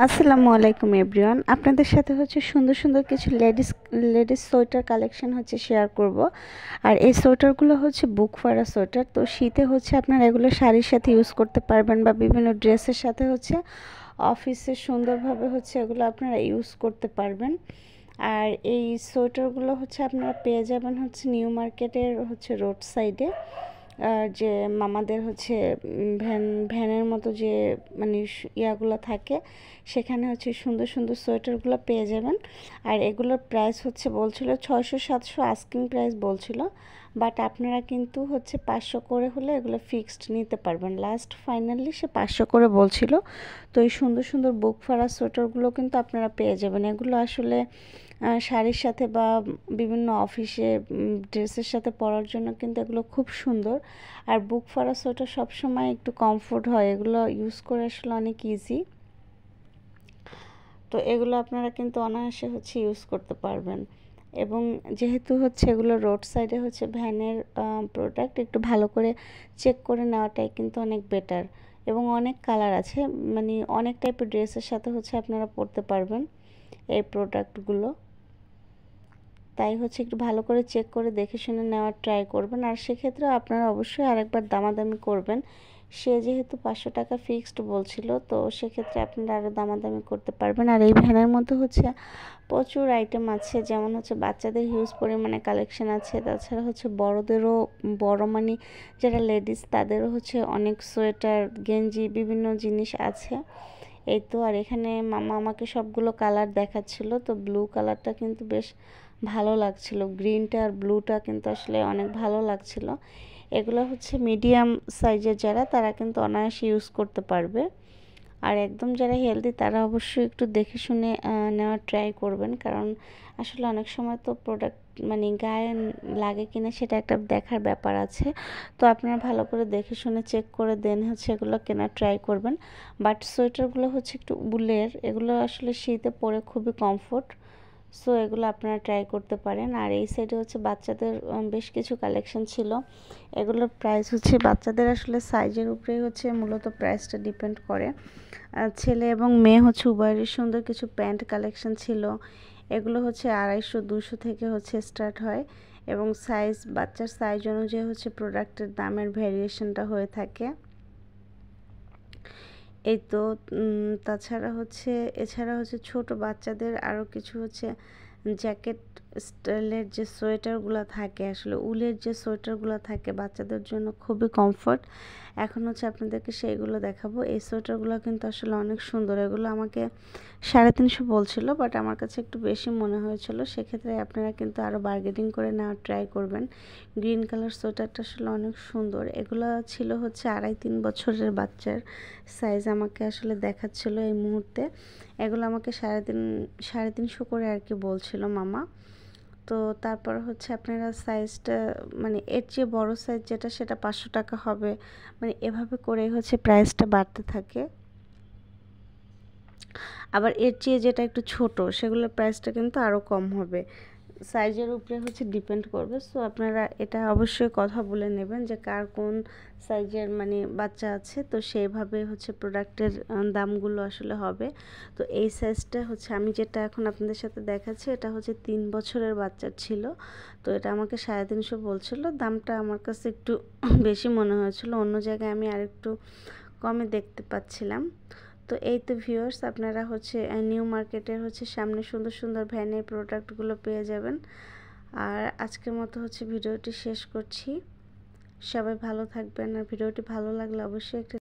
আসসালামু আলাইকুম এভরিওয়ান। আপনাদের সাথে হচ্ছে সুন্দর সুন্দর কিছু লেডিস সোয়েটার কালেকশন হচ্ছে শেয়ার করব। আর এই সোয়েটারগুলো হচ্ছে বুক ফাড়া সোয়েটার। তো শীতে হচ্ছে আপনারা এগুলো শাড়ির সাথে ইউজ করতে পারবেন বা বিভিন্ন ড্রেসের সাথে হচ্ছে অফিসে সুন্দরভাবে হচ্ছে এগুলো আপনারা ইউজ করতে পারবেন। আর এই সোয়েটারগুলো হচ্ছে আপনারা পেয়ে যাবেন হচ্ছে নিউ মার্কেটের হচ্ছে রোড সাইডে, যে মামাদের হচ্ছে ভ্যানের মতো যে মানে ইয়াগুলো থাকে, সেখানে হচ্ছে সুন্দর সুন্দর সোয়েটারগুলো পেয়ে যাবেন। আর এগুলোর প্রাইস হচ্ছে বলছিল 600-700 আস্কিং প্রাইস বলছিল, বাট আপনারা কিন্তু হচ্ছে 500 করে হলে এগুলো ফিক্সড নিতে পারবেন। লাস্ট ফাইনালি সে 500 করে বলছিল। তো এই সুন্দর সুন্দর বুক ফাড়া সোয়েটারগুলো কিন্তু আপনারা পেয়ে যাবেন। এগুলো আসলে শাড়ির সাথে বা বিভিন্ন অফিসে ড্রেসের সাথে পরার জন্য কিন্তু এগুলো খুব সুন্দর। আর বুক ফাড়া সোয়েটার সবসময় একটু কমফোর্ট হয়, এগুলো ইউজ করে আসলে অনেক ইজি। তো এগুলো আপনারা কিন্তু অনায়াসে হচ্ছে ইউজ করতে পারবেন। এবং যেহেতু হচ্ছে এগুলো রোড সাইডে হচ্ছে ভ্যানের প্রোডাক্ট, একটু ভালো করে চেক করে নেওয়াটাই কিন্তু অনেক বেটার। এবং অনেক কালার আছে, মানে অনেক টাইপের ড্রেসের সাথে হচ্ছে আপনারা পরতে পারবেন এই প্রোডাক্টগুলো। তাই হচ্ছে একটু ভালো করে চেক করে দেখে শুনে নেওয়ার ট্রাই করবেন। আর সেক্ষেত্রে আপনারা অবশ্যই আরেকবার দামাদামি করবেন। সে যেহেতু 500 টাকা ফিক্সড বলছিল, তো সেক্ষেত্রে আপনারা আরও দামাদামি করতে পারবেন। আর এই ভ্যানের মধ্যে হচ্ছে প্রচুর আইটেম আছে, যেমন হচ্ছে বাচ্চাদের হিউজ পরিমাণে কালেকশন আছে, তাছাড়া হচ্ছে বড়দেরও, বড় মানে যারা লেডিস তাদেরও হচ্ছে অনেক সোয়েটার, গেঞ্জি, বিভিন্ন জিনিস আছে। এই তো। আর এখানে মামা আমাকে সবগুলো কালার দেখাচ্ছিল, তো ব্লু কালারটা কিন্তু বেশ ভালো লাগছিল, গ্রিনটা আর ব্লুটা কিন্তু আসলে অনেক ভালো লাগছিল। এগুলো হচ্ছে মিডিয়াম সাইজের যারা, তারা কিন্তু অনায়াসে ইউজ করতে পারবে। আর একদম যারা হেলদি তারা অবশ্যই একটু দেখে শুনে নেওয়ার ট্রাই করবেন, কারণ আসলে অনেক সময় তো প্রোডাক্ট মানে গায়ে লাগে কিনা সেটা একটা দেখার ব্যাপার আছে। তো আপনারা ভালো করে দেখে শুনে চেক করে দেন হচ্ছে এগুলো কেনার ট্রাই করবেন। বাট সোয়েটারগুলো হচ্ছে একটু উলের, এগুলো আসলে শীতে পরে খুবই কমফোর্ট। সো এগুলো আপনারা ট্রাই করতে পারেন। আর এই সাইডে হচ্ছে বাচ্চাদের বেশ কিছু কালেকশন ছিল। এগুলোর প্রাইস হচ্ছে বাচ্চাদের আসলে সাইজের উপরেই হচ্ছে মূলত প্রাইসটা ডিপেন্ড করে। ছেলে এবং মেয়ে হচ্ছে উভয়েরই সুন্দর কিছু প্যান্ট কালেকশন ছিল। এগুলো হচ্ছে 250-200 থেকে হচ্ছে স্টার্ট হয়, এবং সাইজ, বাচ্চার সাইজ অনুযায়ী হচ্ছে প্রোডাক্টের দামের ভ্যারিয়েশনটা হয়ে থাকে। এই তো। এছাড়া হচ্ছে ছোট বাচ্চাদের আরও কিছু হচ্ছে জ্যাকেট স্টাইলের যে সোয়েটারগুলো থাকে, আসলে উলের যে সোয়েটারগুলো থাকে বাচ্চাদের জন্য খুবই কমফোর্ট। এখন হচ্ছে আপনাদেরকে সেইগুলো দেখাবো। এই সোয়েটারগুলো কিন্তু আসলে অনেক সুন্দর। এগুলো আমাকে 350 বলছিল, বাট আমার কাছে একটু বেশি মনে হয়েছিল। সেক্ষেত্রে আপনারা কিন্তু আরও বার্গেনিং করে নেওয়ার ট্রাই করবেন। গ্রিন কালার সোয়েটারটা আসলে অনেক সুন্দর। এগুলো ছিল হচ্ছে 2.5-3 বছরের বাচ্চার সাইজ আমাকে আসলে দেখাচ্ছিল এই মুহূর্তে। এগুলো আমাকে 350 করে আর কি বলছিল মামা। তো তারপর হচ্ছে আপনারা সাইজটা, মানে এর চেয়ে বড় সাইজ যেটা সেটা 500 টাকা হবে, মানে এভাবে করে হচ্ছে প্রাইসটা বাড়তে থাকে। আবার এর চেয়ে যেটা একটু ছোট সেগুলোর প্রাইসটা কিন্তু আরও কম হবে, সাইজের উপরে হচ্ছে ডিপেন্ড করবে। সো আপনারা এটা অবশ্যই কথা বলে নেবেন যে কার কোন সাইজের মানে বাচ্চা আছে, তো সেইভাবে হচ্ছে প্রোডাক্টের দামগুলো আসলে হবে। তো এই সাইজটা হচ্ছে আমি যেটা এখন আপনাদের সাথে দেখাচ্ছি, এটা হচ্ছে 3 বছরের বাচ্চার ছিল। তো এটা আমাকে 350 বলছিল। দামটা আমার কাছে একটু বেশি মনে হয়েছিল, অন্য জায়গায় আমি আরেকটু কমে দেখতে পাচ্ছিলাম। তো এই তো ভিউয়ার্স, আপনারা হচ্ছে নিউ মার্কেটের হচ্ছে সামনে সুন্দর সুন্দর ভ্যানে প্রোডাক্টগুলো পেয়ে যাবেন। আর আজকের মতো হচ্ছে ভিডিওটি শেষ করছি। সবাই ভালো থাকবেন। আর ভিডিওটি ভালো লাগলে অবশ্যই একটা